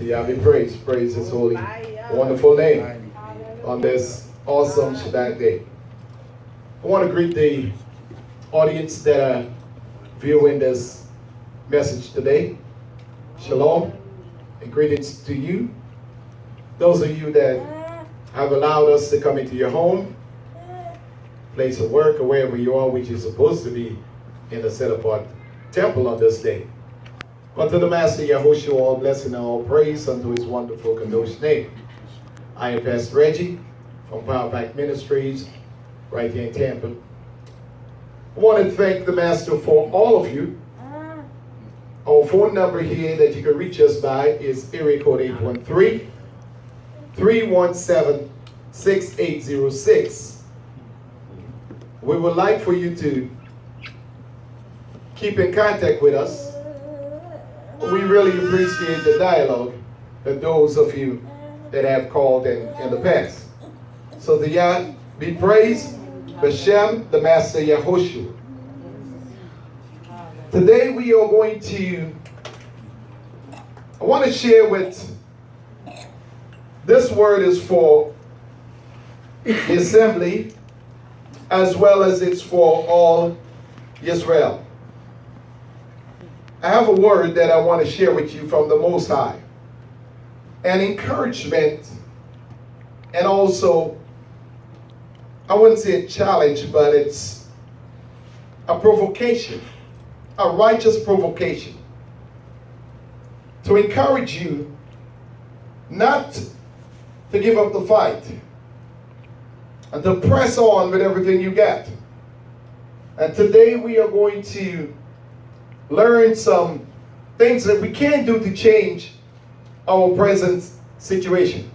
To Yah be praised. Praise His holy, wonderful name on this awesome Shabbat day. I want to greet the audience that are viewing this message today. Shalom and greetings to you. Those of you that have allowed us to come into your home, place of work, or wherever you are, which is supposed to be in a set-apart temple on this day. Unto the Master Yahushua, all blessing and all praise unto His wonderful Kadosh name. I am Pastor Reggie from Power Pack Ministries, right here in Tampa. I want to thank the Master for all of you. Our phone number here that you can reach us by is area code 813-317-6806. We would like for you to keep in contact with us. We really appreciate the dialogue that those of you that have called in the past. So the Yah be praised, B'Shem, the Master Yahushua. Today we are going to, I want to share with, this word is for the assembly as well as it's for all Israel. I have a word that I want to share with you from the Most High. An encouragement and also, I wouldn't say a challenge, but it's a provocation, a righteous provocation. To encourage you not to give up the fight and to press on with everything you got. And today we are going to learn some things that we can do to change our present situation.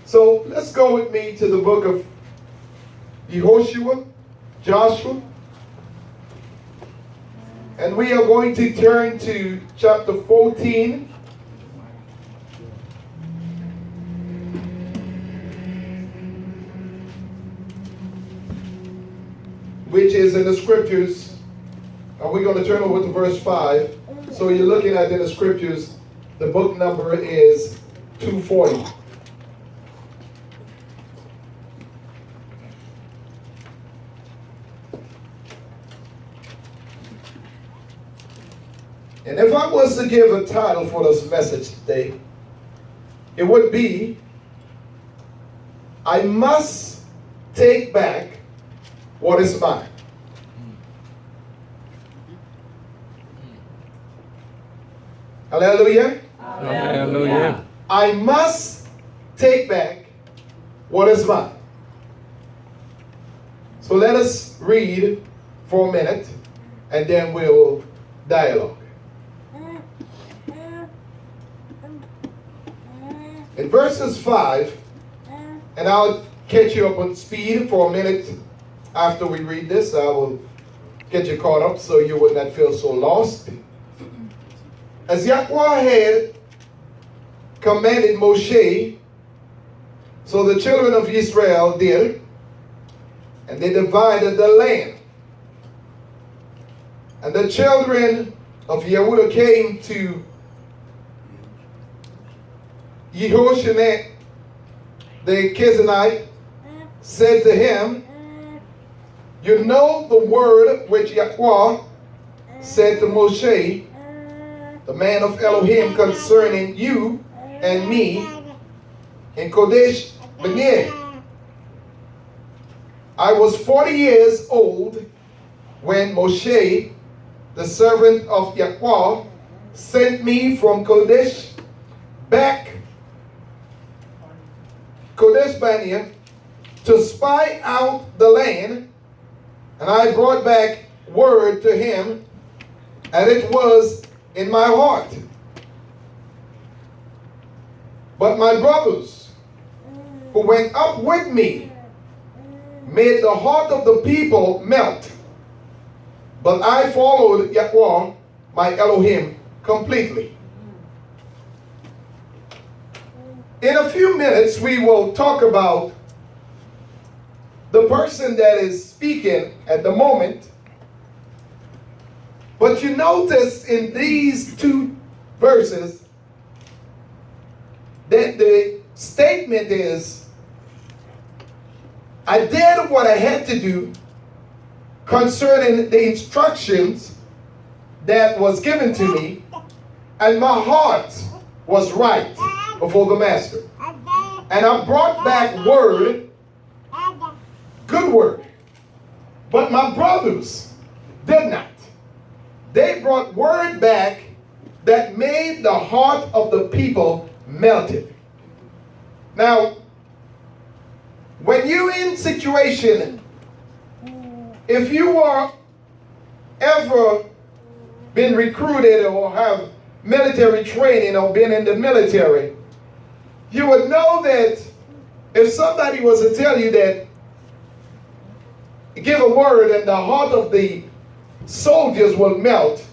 So let's go with me to the book of Joshua, and we are going to turn to chapter 14. Which is in the scriptures. And we're going to turn over to verse 5. So you're looking at in the scriptures, the book number is 240. And if I was to give a title for this message today, it would be, I must take back what is mine. Hallelujah. Hallelujah. I must take back what is mine. So let us read for a minute and then we'll dialogue. In verses 5, and I'll catch you up on speed for a minute after we read this. I will get you caught up so you would not feel so lost. As Yahweh had commanded Moshe, so the children of Israel did, and they divided the land. And the children of Yehudah came to Yehoshaphat the Kizanite, said to him, you know the word which Yahweh said to Moshe, the man of Elohim, concerning you and me in Kodesh Barnea. I was 40 years old when Moshe, the servant of Yahweh, sent me from Kodesh Barnea, to spy out the land, and I brought back word to him, and it was in my heart. But my brothers who went up with me made the heart of the people melt. But I followed Yahweh, my Elohim, completely. In a few minutes, we will talk about the person that is speaking at the moment. But you notice in these two verses the statement is, I did what I had to do concerning the instructions that was given to me, and my heart was right before the master. And I brought back word, good word. But my brothers did not. They brought word back that made the heart of the people melted. Now, when you're in situation, if you are ever been recruited or have military training or been in the military, you would know that if somebody was to tell you that, give a word and the heart of the soldiers will melt,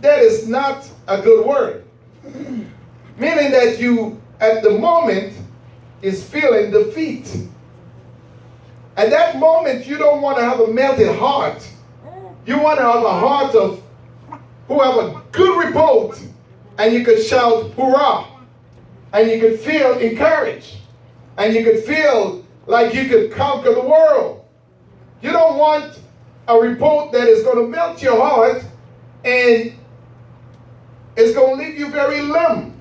that is not a good word. Meaning that you, at the moment, is feeling defeat. At that moment, you don't want to have a melted heart. You want to have a heart of who have a good report, and you could shout, hurrah, and you could feel encouraged, and you could feel like you could conquer the world. You don't want a report that is going to melt your heart and it's going to leave you very limp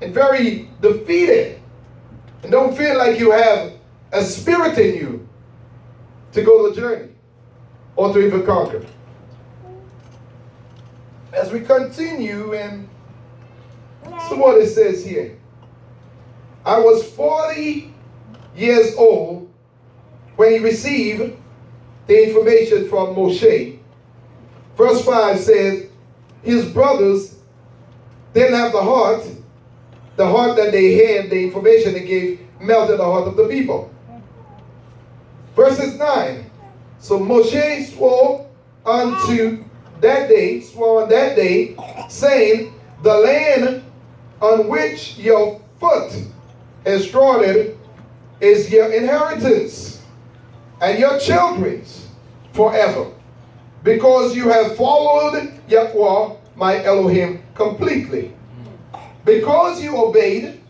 and very defeated and don't feel like you have a spirit in you to go the journey or to even conquer. As we continue, and so what it says here. I was 40 years old when he received the information from Moshe. Verse 5 says, his brothers didn't have the heart that they had, the information they gave melted the heart of the people. Verses 9, so Moshe swore on that day, saying, the land on which your foot is trodden is your inheritance, and your children's forever, because you have followed Yahweh, my Elohim, completely. Because you obeyed,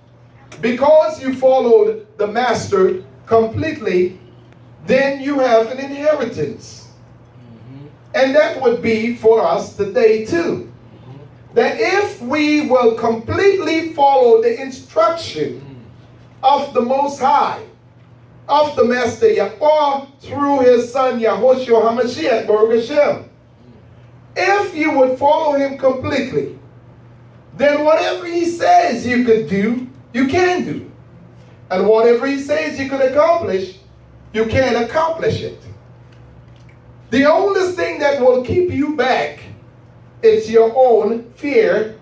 because you followed the master completely, then you have an inheritance. And that would be for us today too. That if we will completely follow the instruction of the Most High, of the Master Yahweh through his son Yahushua HaMashiach, Baruch Hashem. If you would follow him completely, then whatever he says you could do, you can do. And whatever he says you could accomplish, you can accomplish it. The only thing that will keep you back is your own fear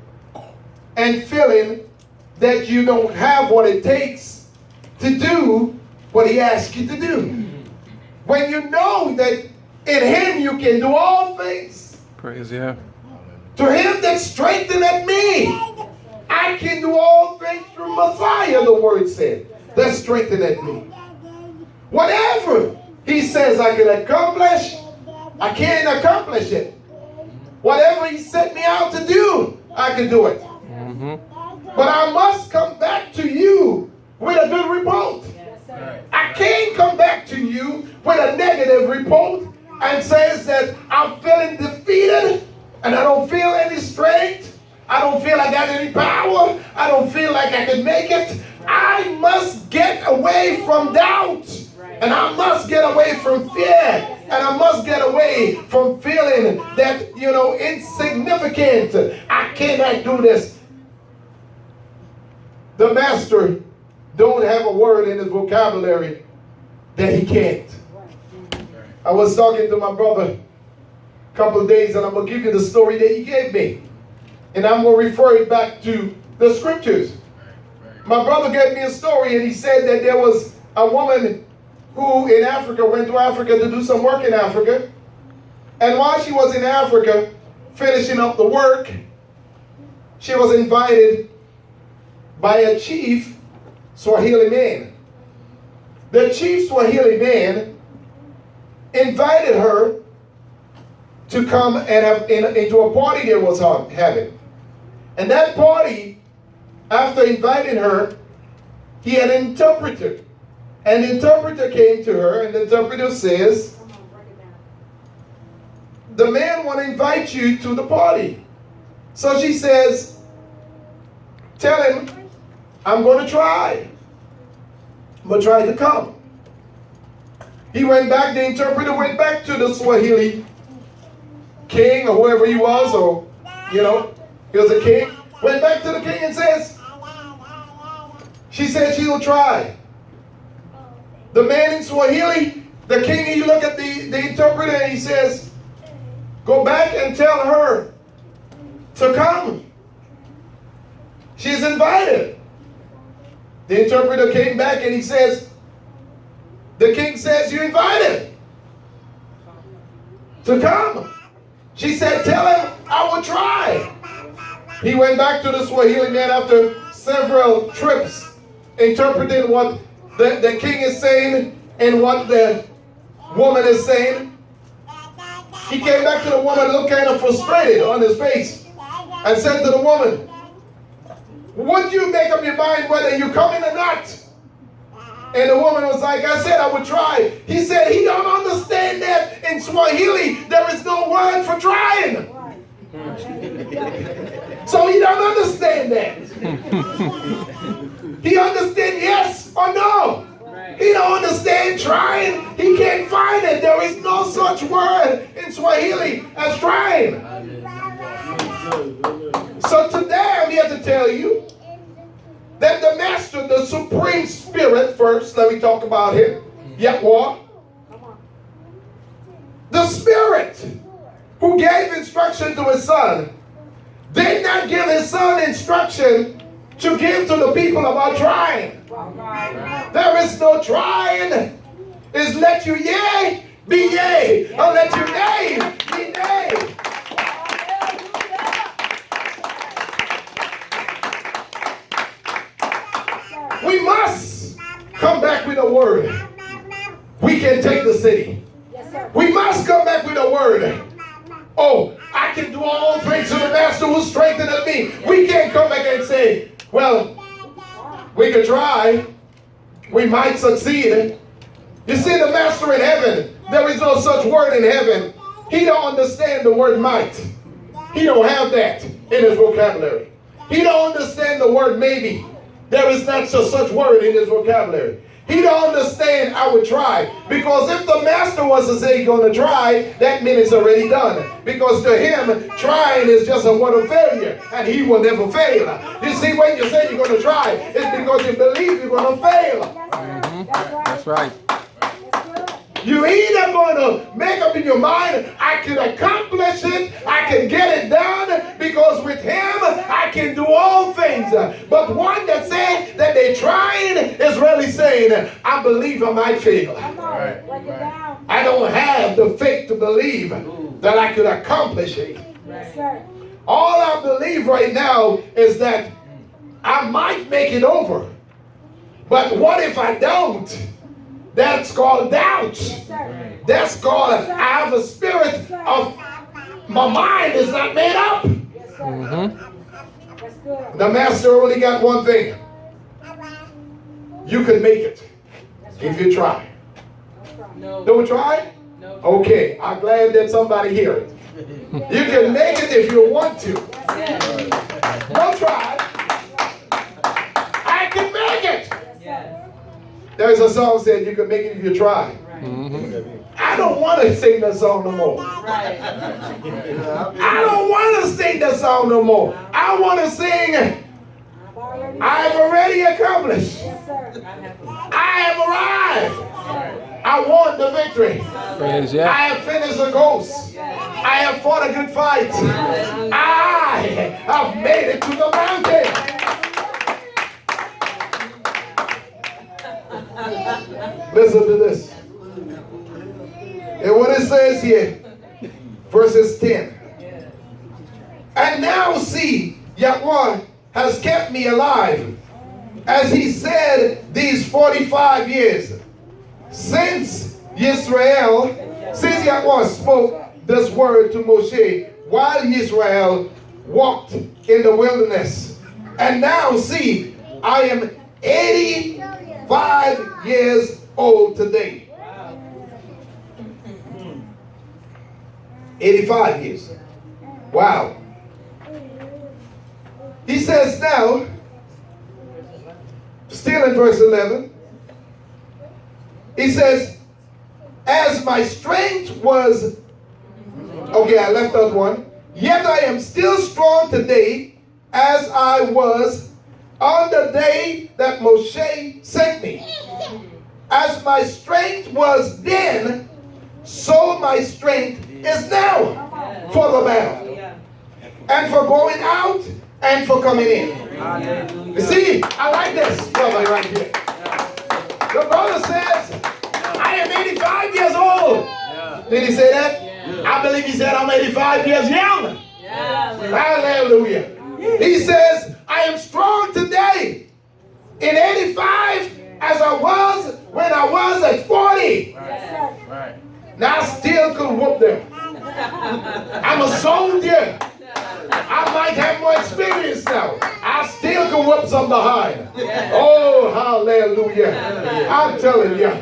and feeling that you don't have what it takes to do what he asks you to do. When you know that in him you can do all things. Praise, yeah. To him that strengtheneth me, I can do all things through Messiah, the word said, that strengtheneth me. Whatever he says I can accomplish, I can accomplish it. Whatever he set me out to do, I can do it. But I must come back to you with a good report. I can't come back to you with a negative report and says that I'm feeling defeated and I don't feel any strength. I don't feel I got any power. I don't feel like I can make it. I must get away from doubt. And I must get away from fear. And I must get away from feeling that, insignificant. I cannot do this. The master don't have a word in his vocabulary that he can't. I was talking to my brother a couple of days, and I'm going to give you the story that he gave me. And I'm going to refer it back to the scriptures. My brother gave me a story, and he said that there was a woman who in Africa went to Africa to do some work in Africa. And while she was in Africa finishing up the work, she was invited by a chief Swahili man. The chief Swahili man invited her to come and have into a party they was having. And that party after inviting her, he had an interpreter. And the interpreter came to her, and the interpreter says, the man want to invite you to the party. So she says, tell him, I'm going to try. I'm going to try to come. He went back, the interpreter went back to the Swahili king or whoever he was, or, he was a king. Went back to the king and says, she said she'll try. The man in Swahili, the king, he looked at the interpreter and he says, go back and tell her to come. She's invited. The interpreter came back and he says, the king says, you're invited to come. She said, tell him I will try. He went back to the Swahili man after several trips, interpreting what the king is saying and what the woman is saying. He came back to the woman, looked kind of frustrated on his face, and said to the woman, would you make up your mind whether you come in or not? And the woman was like, I said I would try. He said he don't understand that in Swahili there is no word for trying. So he don't understand that. He understands yes or no. He don't understand trying. He can't find it. There is no such word in Swahili as trying. So today I'm here to tell you that the master, the supreme spirit, first, let me talk about him. Yahweh. The spirit who gave instruction to his son did not give his son instruction to give to the people about trying. There is no trying. It's let you yea be yea, or let you nay be nay. We must come back with a word. We can take the city. We must come back with a word. Oh, I can do all things to the master who strengtheneth me. We can't come back and say, well, we could try. We might succeed. You see, the master in heaven, there is no such word in heaven. He don't understand the word might. He don't have that in his vocabulary. He don't understand the word maybe. There is not such word in his vocabulary. He don't understand I would try. Because if the master was to say going to try, that means it's already done. Because to him, trying is just a word of failure. And he will never fail. You see, when you say you're going to try, it's because you believe you're going to fail. That's right. You either going to make up in your mind, I can accomplish it, I can get it done, because with him, I can do all things. But one that said that they're trying is really saying, I believe I might fail. Right. I don't have the faith to believe that I could accomplish it. All I believe right now is that I might make it over. But what if I don't? That's called doubt. That's called, I have a spirit of, my mind is not made up. The master only got one thing. You can make it if you try. Don't try? Okay, I'm glad that somebody hear it. You can make it if you want to. Don't try. I can make it. There's a song that said you can make it if you try. I don't want to sing that song no more. I don't want to sing that song no more. I want to sing, I've already accomplished. I have arrived. I won the victory. I have finished the course. I have fought a good fight. I have made it to the mountain. Listen to this. And what it says here, verses 10. And now see, Yahweh has kept me alive, as he said these 45 years, since Yahweh spoke this word to Moshe while Israel walked in the wilderness And now see, I am 85 years old today. 85 years. Wow. He says now, still in verse 11, he says, as my strength was, okay, I left out one, yet I am still strong today as I was on the day that Moshe sent me. As my strength was then, so my strength is now for the battle, and for going out, and for coming in. You see, I like this brother right here. The brother says, I am 85 years old. Did he say that? I believe he said I'm 85 years young. Hallelujah. He says, I am strong today in 85 as I was when I was at 40. Now I still could whoop them. I'm a soldier. I might have more experience now. I still can whoop some behind. Oh, hallelujah. I'm telling you.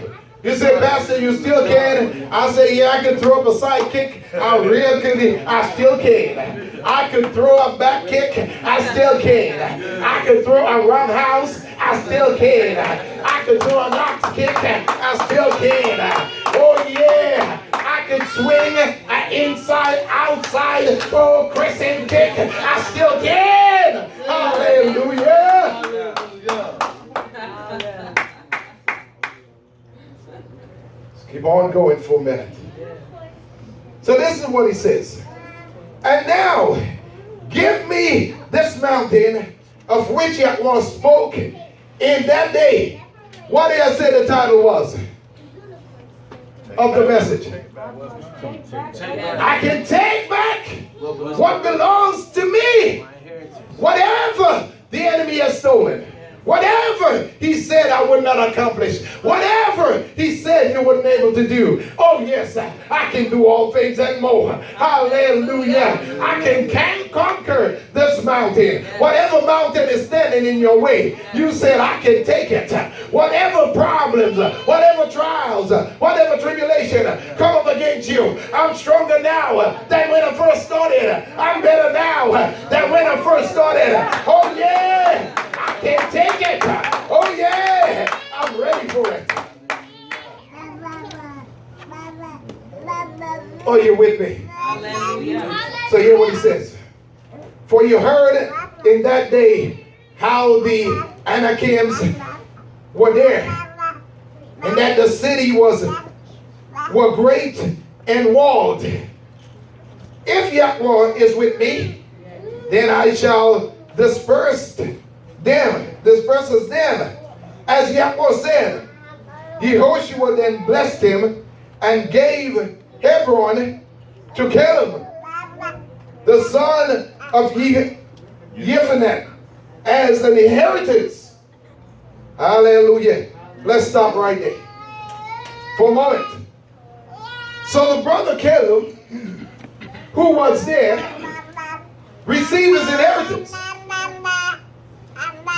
You say, Pastor, you still can? I say, yeah, I can throw up a side kick. I still can. I can throw a back kick. I still can. I can throw a roundhouse. I still can. I can throw a knock kick. I still can. Oh, yeah. I can swing an inside, outside, crescent kick. I still can. Hallelujah. Let's keep on going for a minute. So this is what he says. And now, give me this mountain of which Yahweh spoke in that day. What did I say the title was of the message? I can take back what belongs to me. Whatever the enemy has stolen. Whatever he said I would not accomplish. Whatever he said you weren't able to do. Oh yes, I can do all things and more. Hallelujah. I can conquer this mountain. Whatever mountain is standing in your way, you said I can take it. Whatever problems, whatever trials, whatever tribulation come up against you, I'm stronger now than when I first started. I'm better now than when I first started. Oh yeah. I can take it. Oh yeah, I'm ready for it. Oh, you're with me? So hear what he says. For you heard in that day how the Anakims were there, and that the city were great and walled. If Yahweh is with me, then I shall disperses them, as Yahweh said. Yehoshua then blessed him and gave Hebron to Caleb, the son of Yephunneh, as an inheritance. Hallelujah. Let's stop right there for a moment. So the brother Caleb, who was there, received his inheritance.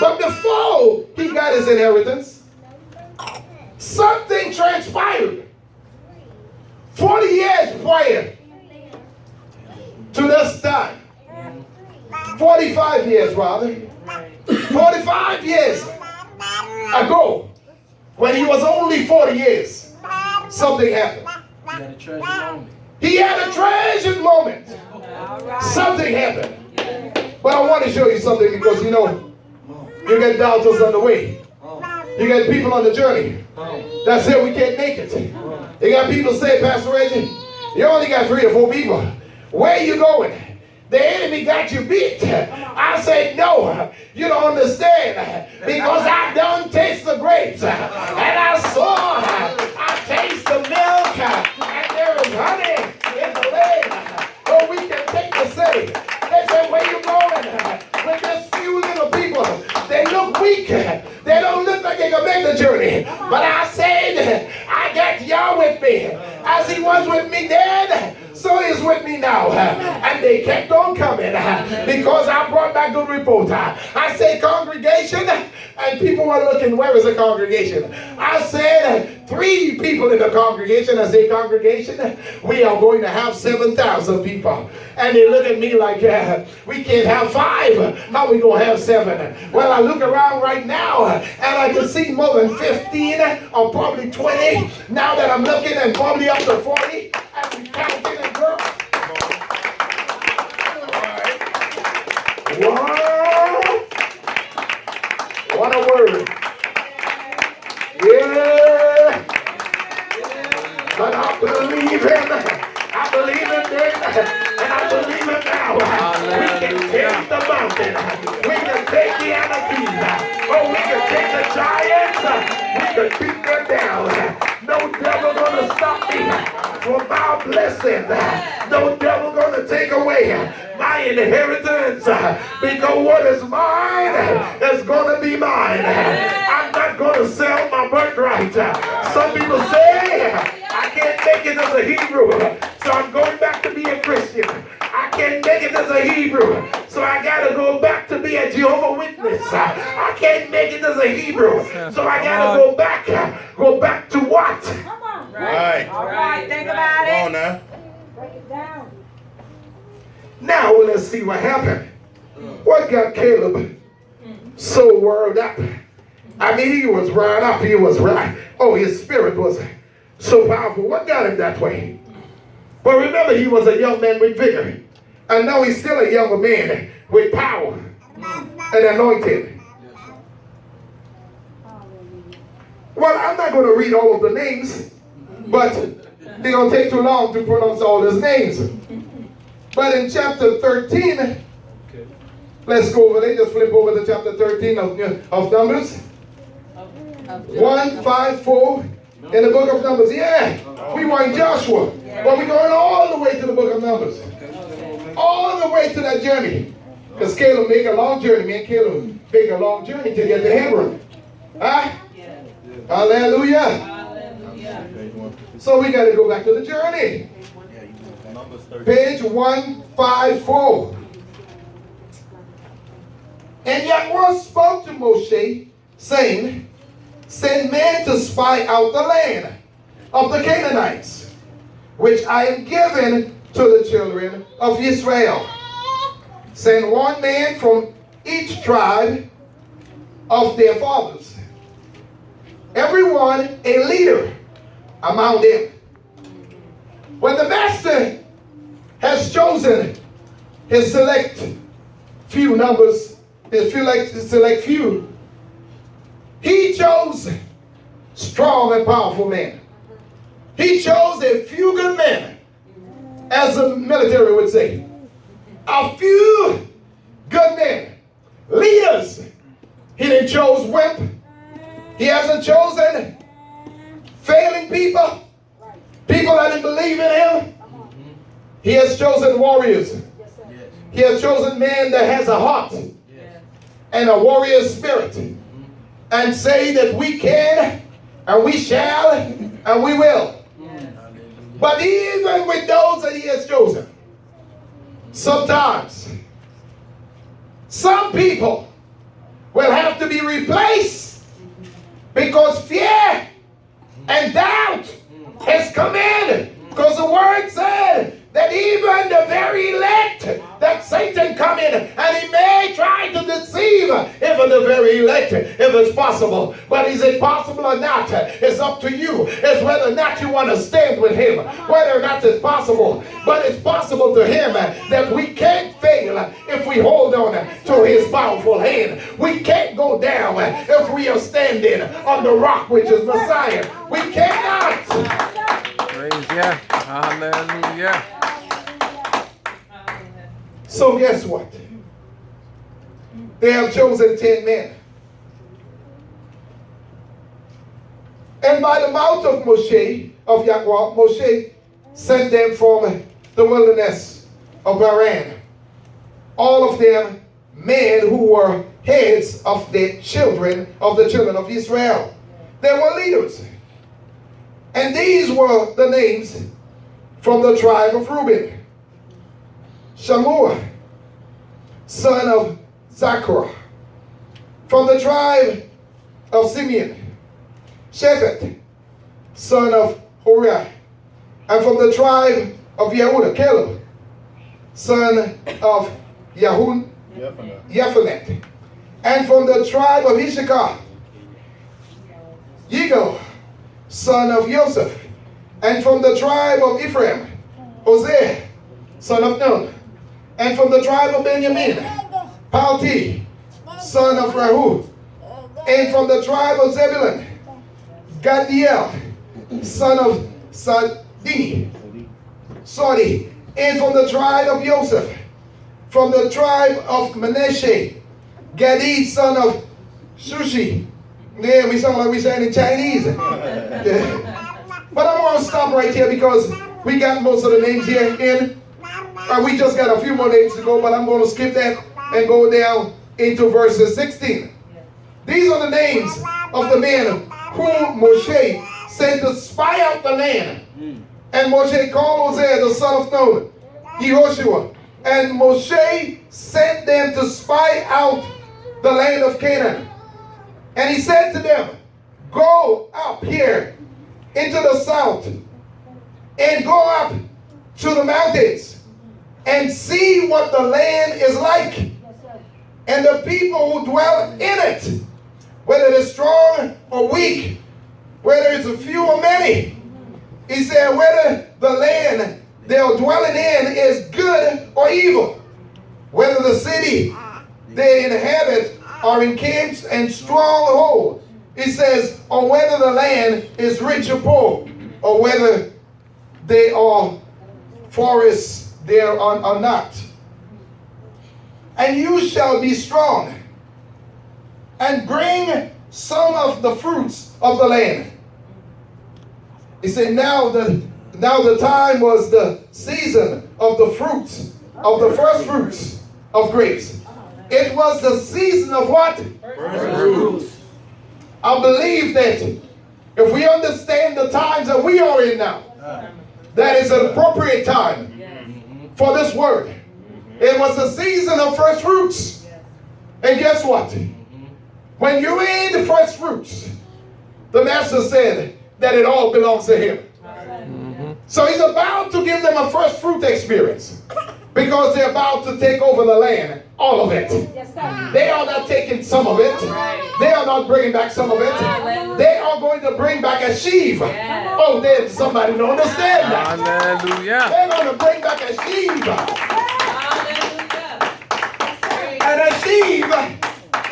But before he got his inheritance, something transpired. 40 years prior to this time. 45 years rather. 45 years ago, when he was only 40 years, something happened. He had a treasured moment. Something happened. But I want to show you something, because you know, you get doubters on the way. You got people on the journey that say we can't make it. You got people say, Pastor Reggie, you only got 3 or 4 people. Where you going? The enemy got you beat. I say, no, you don't understand. Because I done taste the grapes. And I taste the milk. And there is honey in the land. So we can take the city. They say, where you going? With this few little people, they look weak. They don't look like they can make the journey. But I said, I got y'all with me. As he was with me then, So he's with me now. And they kept on coming because I brought back good report. I say congregation, and people were looking, where is the congregation? I said 3 people in the congregation. I say congregation, we are going to have 7,000 people. And they look at me like, we can't have 5. How we going to have 7? Well, I look around right now and I can see more than 15 or probably 20. Now that I'm looking, and probably up to 40 as we counting and girls. Wow. What a word. Yeah. But I believe him. I believe him then, and I believe him now. We can take the mountain. We can take the Anakim. Oh, we can take the giants. We can beat them down. No devil gonna stop me from my blessing. No devil gonna take away my inheritance, because what is mine is gonna be mine. I'm not gonna sell my birthright. Some people say I can't make it as a Hebrew, so I'm going back to be a Christian. I can't make it as a Hebrew, so I gotta go back to be a Jehovah's Witness. I can't make it as a Hebrew, so I gotta go back to what? Come on. Right. All right, think about it. Come on now. Break it down. Now let's see what happened. What got Caleb so worried up? I mean, he was riled up. He was right. Oh, his spirit was so powerful. What got him that way? But remember, he was a young man with vigor. And now he's still a younger man with power and anointing. Well, I'm not going to read all of the names, but they're going to take too long to pronounce all his names. But in chapter 13, let's go over there. Just flip over to chapter 13 of Numbers. 1, 5, 4 in the book of Numbers. Yeah, we were in Joshua, but we're going all the way to the book of Numbers. All the way to that journey. Because Caleb made a long journey. Me and Caleb made a long journey to get to Hebron. Huh? Hallelujah. So we got to go back to the journey. Page 154. And Yahweh spoke to Moshe, saying, send men to spy out the land of the Canaanites, which I am giving to the children of Israel. Send 1 man from each tribe of their fathers, everyone a leader among them. When the master has chosen his select few numbers, his select few, he chose strong and powerful men. He chose a few good men, as the military would say. A few good men, leaders. He didn't choose wimp. He hasn't chosen failing people, people that didn't believe in him. He has chosen warriors. He has chosen men that has a heart and a warrior spirit, and say that we can and we shall and we will. But even with those that he has chosen, sometimes some people will have to be replaced because fear and doubt has come in. Because the word said that even the very elect, that Satan come in and he may try to deceive even the very elect if it's possible. But is it possible or not? It's up to you. It's whether or not you want to stand with him, whether or not it's possible. But it's possible to him that we can't fail if we hold on to his powerful hand. We can't go down if we are standing on the rock, which is Messiah. We cannot. Praise yeah. Hallelujah. So guess what? They have chosen 10 men. And by the mouth of Moshe, of Yahweh, Moshe sent them from the wilderness of Paran. All of them men who were heads of the children of Israel. They were leaders. And these were the names from the tribe of Reuben, Shammua, son of Zachar, from the tribe of Simeon, Shephet, son of Horiah, and from the tribe of Yehudah, Caleb, son of Yephanet, and from the tribe of Issachar, Yigal, son of Joseph, and from the tribe of Ephraim, Hosea, son of Nun, and from the tribe of Benjamin, Palti, son of Rahu, and from the tribe of Zebulun, Gadiel, son of Sodi, and from the tribe of Joseph, from the tribe of Manasseh, Gadi, son of Sushi. Yeah, we sound like we saying in Chinese. Yeah. But I'm going to stop right here because we got most of the names here in. We just got a few more names to go, but I'm going to skip that and go down into verses 16. These are the names of the men whom Moshe sent to spy out the land. And Moshe called Hosea, the son of Nun, Yehoshua. And Moshe sent them to spy out the land of Canaan. And he said to them, go up here into the south and go up to the mountains and see what the land is like and the people who dwell in it, whether they're strong or weak, whether it's a few or many. He said whether the land they're dwelling in is good or evil, whether the city they inhabit are in camps and strongholds. He says, or whether the land is rich or poor, or whether they are forests there or not. And you shall be strong and bring some of the fruits of the land. He said, now the time was the season of the fruits, of the first fruits of grapes. It was the season of what? First fruits. I believe that if we understand the times that we are in now, that is an appropriate time for this word. It was the season of first fruits. And guess what? When you're in the first fruits, the master said that it all belongs to him. So he's about to give them a first fruit experience because they're about to take over the land, all of it. They are not taking some of it. They are not bringing back some of it. They are going to bring back a sheaf. Oh, there's somebody don't understand that. Hallelujah. They're going to bring back a sheaf. And a sheaf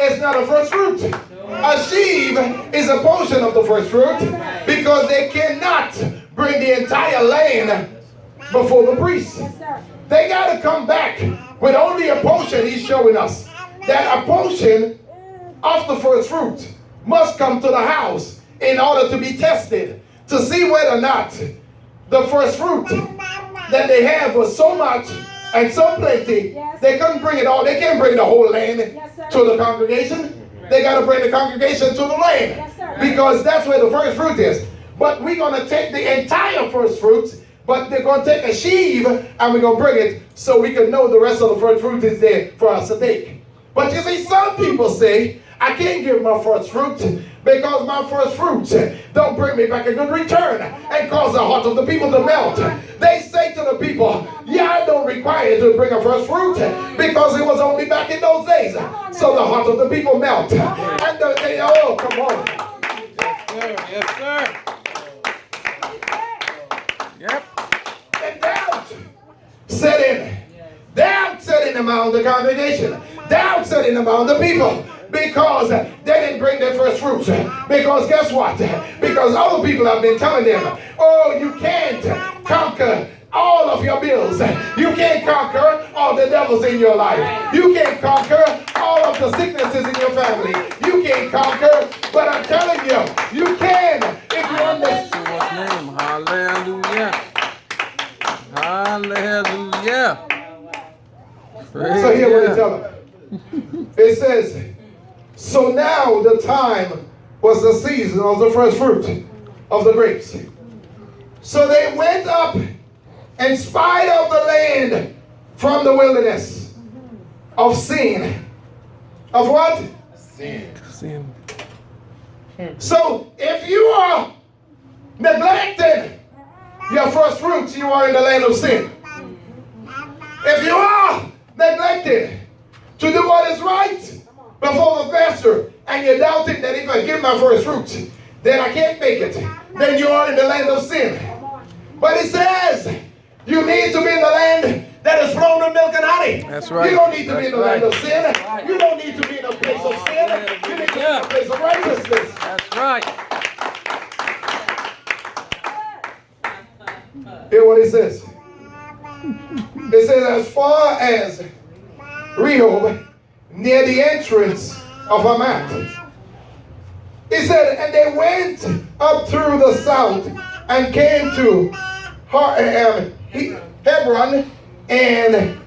is not a first fruit. A sheaf is a portion of the first fruit because they cannot bring the entire land before the priest. They got to come back with only a portion. He's showing us that a portion of the first fruit must come to the house in order to be tested to see whether or not the first fruit that they have was so much and so plenty, they couldn't bring it all. They can't bring the whole land to the congregation. They got to bring the congregation to the land because that's where the first fruit is. But we're going to take the entire first fruit, but they're going to take a sheaf and we're going to bring it so we can know the rest of the first fruit is there for us to take. But you see, some people say, I can't give my first fruit because my first fruits don't bring me back a good return and cause the heart of the people to melt. They say to the people, yeah, I don't require you to bring a first fruit because it was only back in those days. So the heart of the people melt. And they, oh, come on. Yes, sir. Yep. And doubt set in. Doubt set in among the congregation. Doubt set in among the people. Because they didn't bring their first fruits. Because guess what? Because other people have been telling them, oh, you can't conquer all of your bills. You can't conquer all the devils in your life. You can't conquer all of the sicknesses in your family. You can't conquer, but I'm telling you, you can if you understand. Hallelujah. Hallelujah. So here what he tell them. It says, so now the time was the season of the first fruit of the grapes. So they went up and spied out the land from the wilderness of sin. Of what? Sin. So if you are neglecting your first fruits, you are in the land of sin. If you are neglected to do what is right before the master, and you're doubting that if I give my first fruits, then I can't make it, then you are in the land of sin. But it says you need to be in the land that is flowing with milk and honey. That's right. You don't need to be That's in the land of right. sin. That's right. You don't need to be in a place of sin. You need to be in a place of righteousness. That's right. Hear what it says. It says, as far as Rehob, near the entrance of Hamath. He said, and they went up through the south and came to Hebron and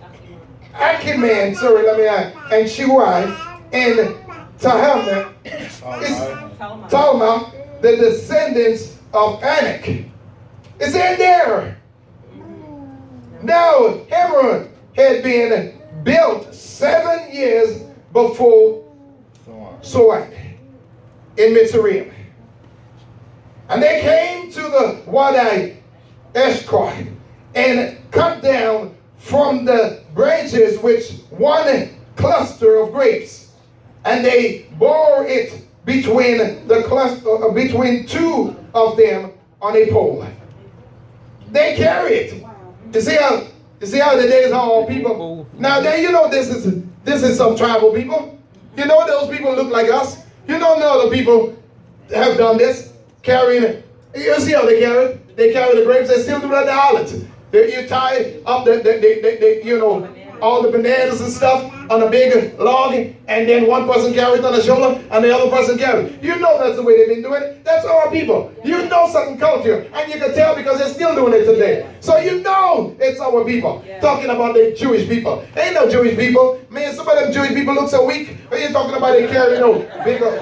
Achiman, and Shuai and Talmah, the descendants of Anak. It's in there. Now, Hebron had been built 7 years before Soan in Mitzrayim. And they came to the Wadi Eshkol and cut down from the branches which one cluster of grapes, and they bore it between the cluster between two of them on a pole. They carry it. You see how the days are all people. Now then, you know this is some tribal people. You know those people look like us. You know no other people have done this, carrying it. You see how they carry it? They carry the grapes. They still do that the olives. You tie up all the bananas and stuff on a big log, and then one person carries it on the shoulder, and the other person carries it. You know that's the way they've been doing it. That's our people. You know certain culture, and you can tell because they're still doing it today. So you know it's our people. Yeah. Talking about the Jewish people. Ain't no Jewish people. Man, some of them Jewish people look so weak. What are you talking about? They carry no bigger.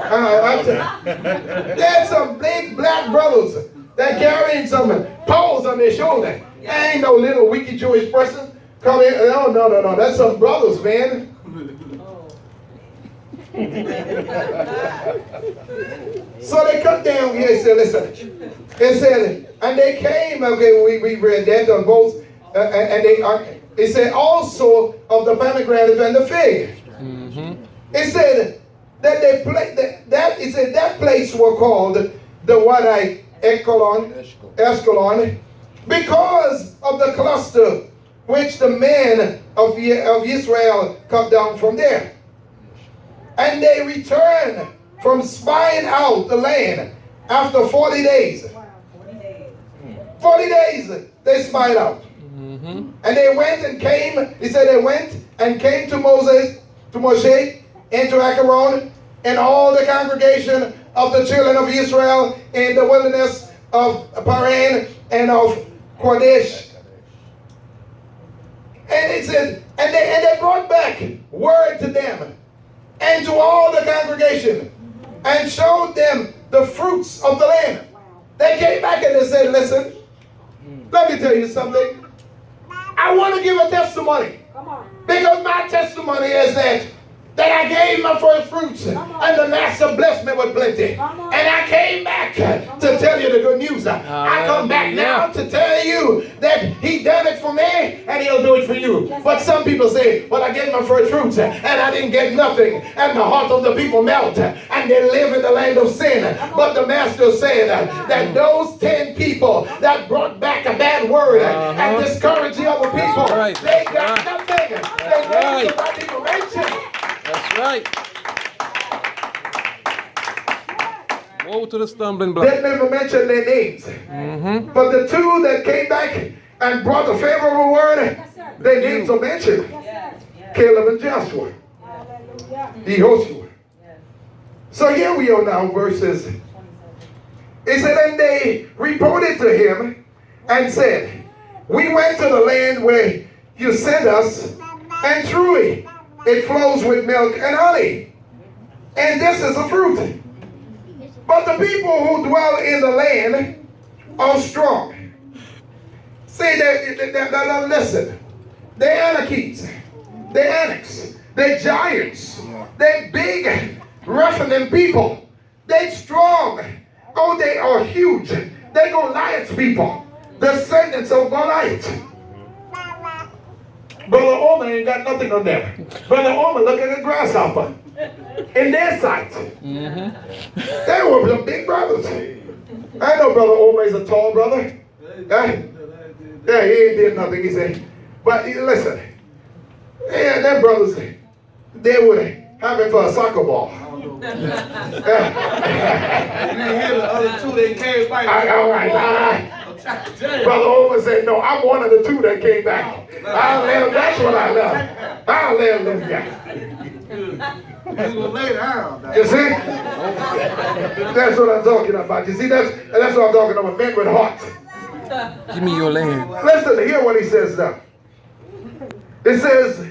There's some big black brothers that carrying some poles on their shoulder. Ain't no little weaky Jewish person. Come in. No. That's some brothers, man. So they cut down here and said, listen. It said, and they came, okay, we read that on both, it said also of the pomegranate and the fig. Mm-hmm. It said that that place were called the Wadi Eshkol because of the cluster which the men of Israel cut down from there. And they returned from spying out the land after 40 days. 40 days they spied out. Mm-hmm. And they went and came, he said they went and came to Moshe, and to Acharon, and all the congregation of the children of Israel in the wilderness of Paran and of Kadesh. And it said, and they brought back word to them and to all the congregation and showed them the fruits of the land. They came back and they said, listen, let me tell you something. I want to give a testimony. Because my testimony is that I gave my first fruits and the master blessed me with plenty. And I came back to tell you the good news. I come back now to tell you that he done it for me and he'll do it for you. But some people say, well, I gave my first fruits and I didn't get nothing. And the heart of the people melt and they live in the land of sin. But the master said that those 10 people that brought back a bad word and discouraged the other people, they got nothing. They gave the information. That's right. Woe to the stumbling block. They never mentioned their names. Mm-hmm. But the two that came back and brought a favorable word, their names are mentioned. Caleb and Joshua. Yehoshua. So here we are now, verses. It said, and they reported to him and said, we went to the land where you sent us, and truly it flows with milk and honey. And this is a fruit. But the people who dwell in the land are strong. See, listen. They're anarchies. They're annex. They're giants. They're big, roughening people. They're strong. Oh, they are huge. They Goliath people. Descendants of Goliath. Brother Omer ain't got nothing on them. Brother Omer look at a grasshopper. In their sight. They were the big brothers. I know Brother Omer is a tall brother. Yeah, he ain't did nothing, he said. But listen, yeah, them brothers, they would have it for a soccer ball. And then here the other two, they came back. All right. Brother Omer said, no, I'm one of the two that came back. That's what I love. Hallelujah. He's gonna lay down. You see? That's what I'm talking about. You see, that's what I'm talking about. Men with heart. Give me your land. Listen to hear what he says now. It says,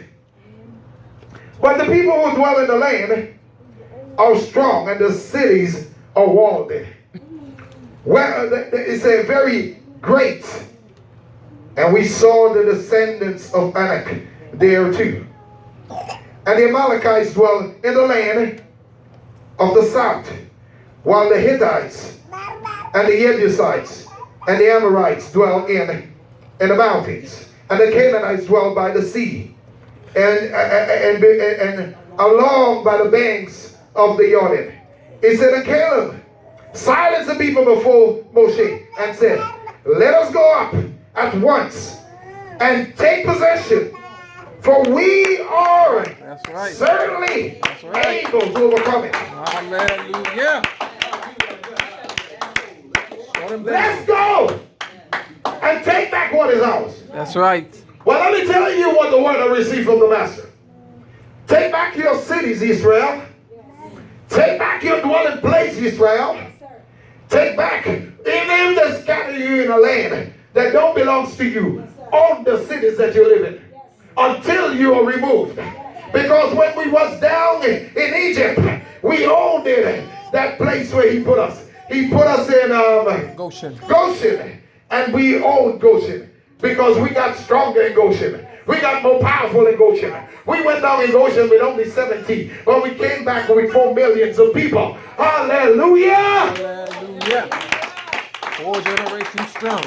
but the people who dwell in the land are strong, and the cities are walled in. Well, it's a very great. And we saw the descendants of Anak there too. And the Amalekites dwell in the land of the south, while the Hittites and the Jebusites and the Amorites dwell in the mountains, and the Canaanites dwell by the sea, and along by the banks of the Jordan. It said, and Caleb silenced the people before Moshe and said, let us go up at once and take possession, for we are certainly able to overcome it. Hallelujah. Let's go and take back what is ours. That's right. Well, let me tell you what the word I received from the Master. Take back your cities, Israel. Take back your dwelling place, Israel. Take back, even if they scatter you in a land that don't belong to you, own the cities that you live in until you are removed. Because when we was down in Egypt, we owned it, that place where he put us. He put us in Goshen. And we owned Goshen because we got stronger in Goshen. We got more powerful in Goshen. We went down in Goshen with only 70, but we came back with 4 millions of people. Hallelujah! Hallelujah. 4 generations strong.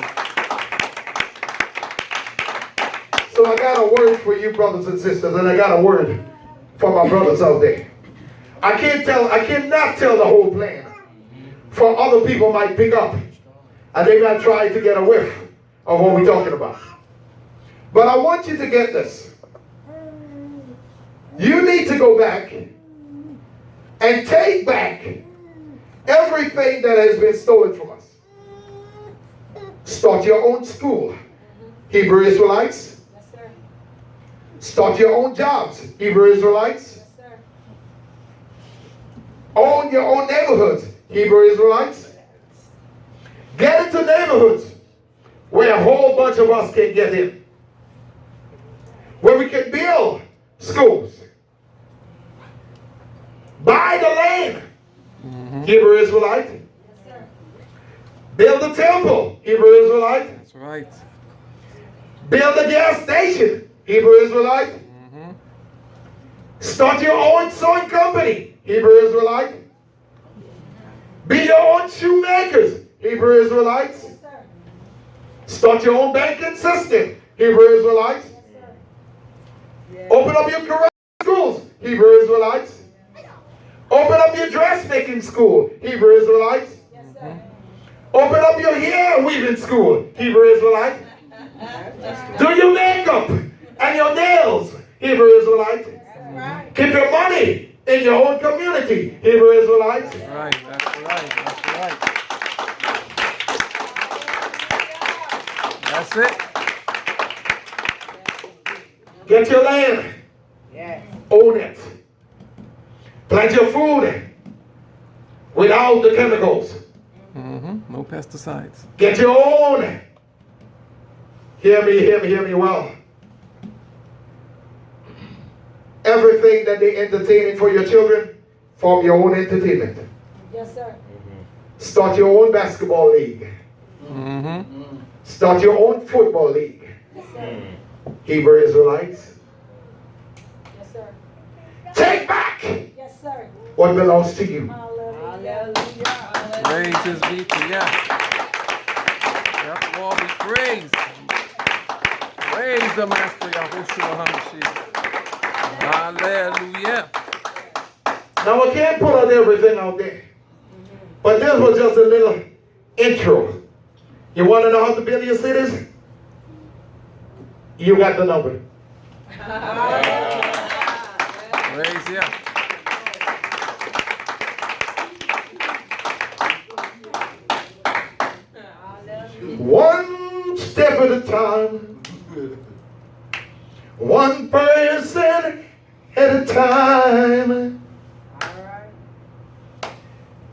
So I got a word for you, brothers and sisters, and I got a word for my brothers out there. I cannot tell the whole plan. For other people might pick up, and they might try to get a whiff of what we're talking about. But I want you to get this. You need to go back and take back everything that has been stolen from us. Start your own school, Hebrew Israelites. Yes, sir. Start your own jobs, Hebrew Israelites. Yes, sir. Own your own neighborhoods, Hebrew Israelites. Get into neighborhoods where a whole bunch of us can get in. Where we can build schools. Buy the land, Hebrew Israelite. Yes, sir. Build a temple, Hebrew Israelite. That's right. Build a gas station, Hebrew Israelite. Start your own sewing company, Hebrew Israelite. Be your own shoemakers, Hebrew Israelites. Yes, sir. Start your own banking system, Hebrew Israelites. Yes, sir. Open up your correct schools, Hebrew Israelites. Open up your dressmaking school, Hebrew Israelites. Yes, sir. Open up your hair weaving school, Hebrew Israelites. Do your makeup and your nails, Hebrew Israelites. That's right. Keep your money in your own community, Hebrew Israelites. That's right. That's right. That's right. That's it. Get your land. Yes. Own it. Plant your food without the chemicals. No pesticides. Get your own. Hear me well. Everything that they entertaining for your children, form your own entertainment. Yes, sir. Start your own basketball league. Start your own football league. Yes, sir. Hebrew Israelites. Yes, sir. Take back Yes, sir. what belongs to you. Hallelujah. Praises be to Yah. Yep, Lord be praised. Praise the Master Yahushua HaMashiach. Hallelujah. Now I can't pull out everything out there. But this was just a little intro. You want to know how to build your cities? You got the number. Praise Yah. One step at a time. One person at a time. All right.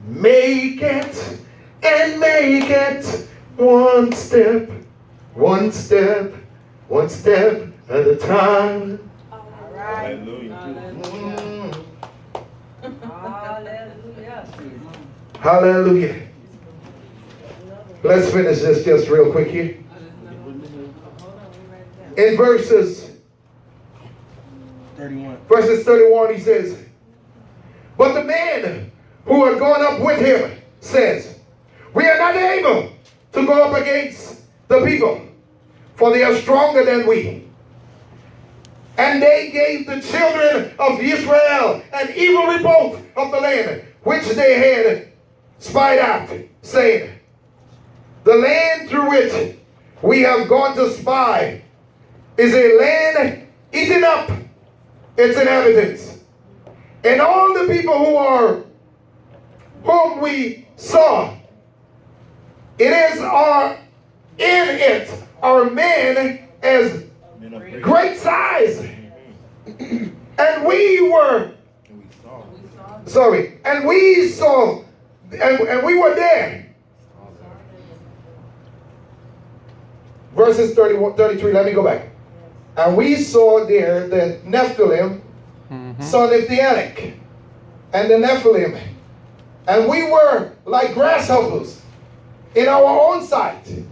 Make it and make it one step at a time. All right. Mm. Hallelujah. Hallelujah. Let's finish this just real quick here. In verses 31, he says, but the man who had gone up with him says, we are not able to go up against the people, for they are stronger than we. And they gave the children of Israel an evil report of the land which they had spied out, saying, the land through which we have gone to spy is a land eaten up its inhabitants. And all the people whom we saw, in it are men as great size. And we were there. Verses 33, let me go back. And we saw there the Nephilim, son of the Anak, and the Nephilim. And we were like grasshoppers in our own sight.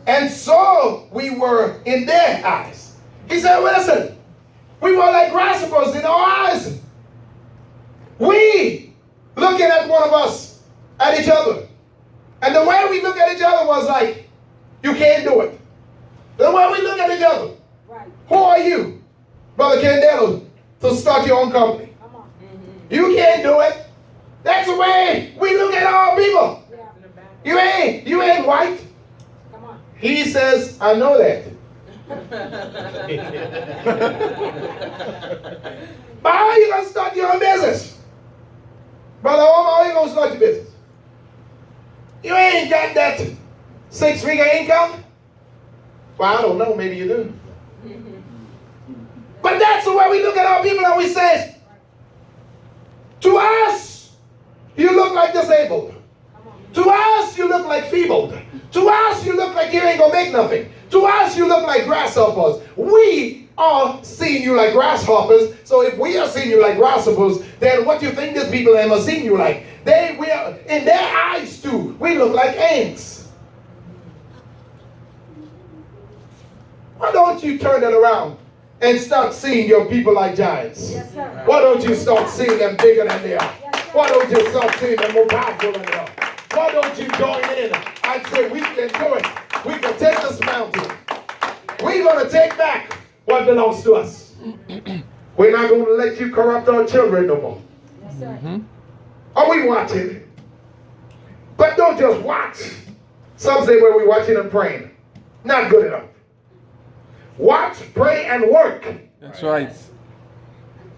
And so we were in their eyes. He said, listen, we were like grasshoppers in our eyes. We looking at one of us, at each other. And the way we look at each other was like, you can't do it. The way we look at each other. Right. Who are you, Brother Candelo, to start your own company? Come on. You can't do it. That's the way we look at our people. Yeah. You ain't white. Come on. He says, I know that. But how are you going to start your own business? Brother Omar, how are you going to start your business? You ain't got that 6-figure income? Well, I don't know. Maybe you do. But that's the way we look at our people and we say, to us, you look like disabled. To us, you look like feeble. To us, you look like you ain't going to make nothing. To us, you look like grasshoppers. We are seeing you like grasshoppers. So if we are seeing you like grasshoppers, then what do you think these people are seeing you like? We are, in their eyes too, we look like ants. Why don't you turn it around and start seeing your people like giants? Yes, sir. Why don't you start seeing them bigger than they are? Why don't you start seeing them more powerful than they are? Why don't you join in and say, we can do it. We can take this mountain. We're going to take back what belongs to us. We're not going to let you corrupt our children no more. Yes, sir. Are we watching? But don't just watch. Some say, well, we're watching and praying. Not good enough. Watch, pray, and work. That's right.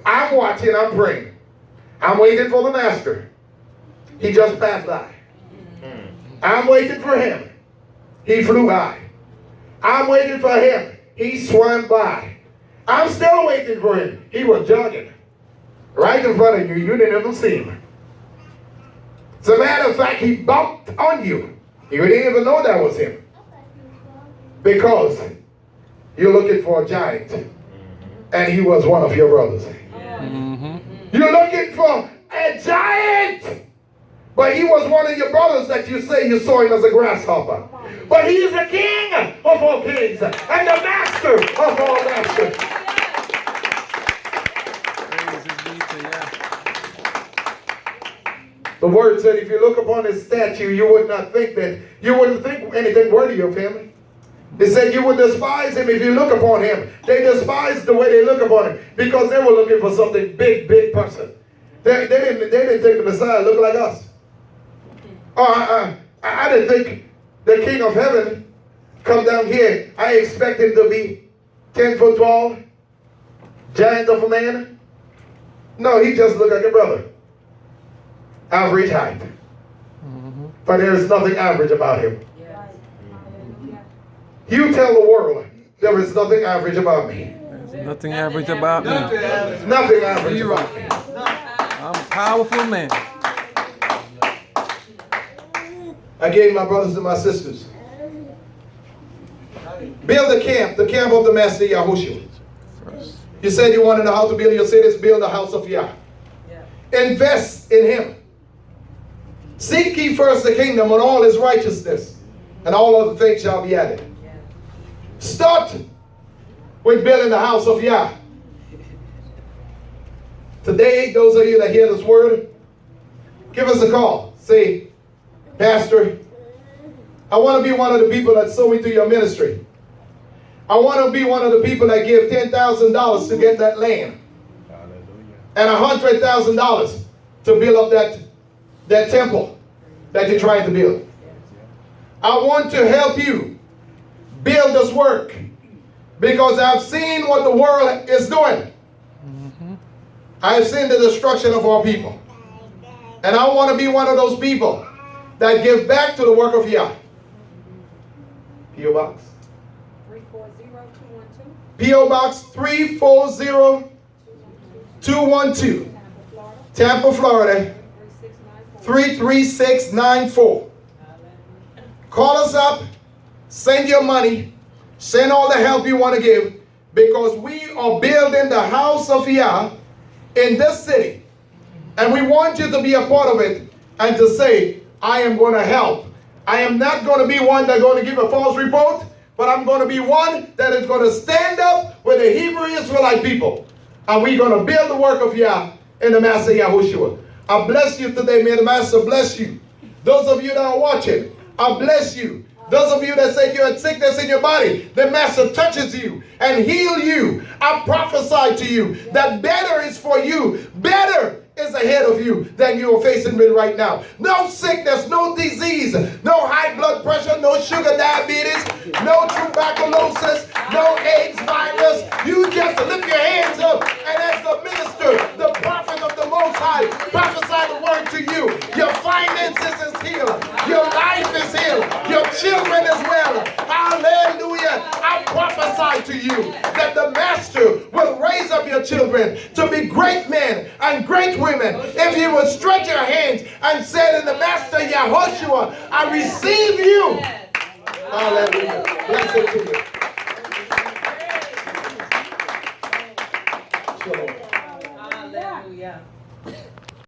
I'm watching, I'm praying. I'm waiting for the master. He just passed by. I'm waiting for him. He flew by. I'm waiting for him. He swam by. I'm still waiting for him. He was jogging right in front of you. You didn't even see him. As a matter of fact, he bumped on you. You didn't even know that was him. Because you're looking for a giant. And he was one of your brothers. You're looking for a giant. But he was one of your brothers that you say you saw him as a grasshopper. But but he is the King of all kings and the Master of all masters. Praises be to Yah. The word said if you look upon his statue, you wouldn't think anything worthy of him. It said you would despise him if you look upon him. They despised the way they look upon him because they were looking for something big person. They didn't think the Messiah looked like us. I didn't think the King of Heaven come down here. I expect him to be 10 foot tall, giant of a man. No, he just looked like a brother. Average height. But there is nothing average about him. You tell the world there is nothing average about me. There's nothing average about me. Nothing average Zero. about me. I'm a powerful man. Again, my brothers and my sisters, build the camp of the Master Yahushua. You said you want to know how to build your cities, build the house of Yah. Invest in him. Seek ye first the kingdom and all his righteousness, and all other things shall be added. Start with building the house of Yah. Today, those of you that hear this word, give us a call. Say, Pastor, I want to be one of the people that sow into your ministry. I want to be one of the people that give $10,000 to get that land. And $100,000 to build up that temple that you're trying to build. I want to help you build this work because I've seen what the world is doing. I've seen the destruction of our people. And I want to be one of those people that give back to the work of Yah. P.O. Box 340212. P.O. Box 340212. Tampa, Florida 33694. Call us up, send your money, send all the help you want to give, because we are building the house of Yah in this city. And we want you to be a part of it and to say, I am going to help. I am not going to be one that's going to give a false report, but I'm going to be one that is going to stand up with the Hebrew Israelite people. And we're going to build the work of Yah in the Master Yahushua. I bless you today. May the Master bless you. Those of you that are watching, I bless you. Those of you that say you had sickness in your body, the Master touches you and heals you. I prophesy to you that better is for you. Better is ahead of you than you are facing with right now. No sickness, no disease, no high blood pressure, no sugar diabetes, no tuberculosis, no AIDS virus. You just lift your hands up and as the minister, the prophet of the Most High, prophesy the word to you. Your finances is healed. Your life is healed. Your children as well. Hallelujah. I prophesy to you that the Master will raise up your children to be great men and great women. If you would stretch your hands and say to the Master Yahushua, I receive you. Hallelujah. Blessed to you.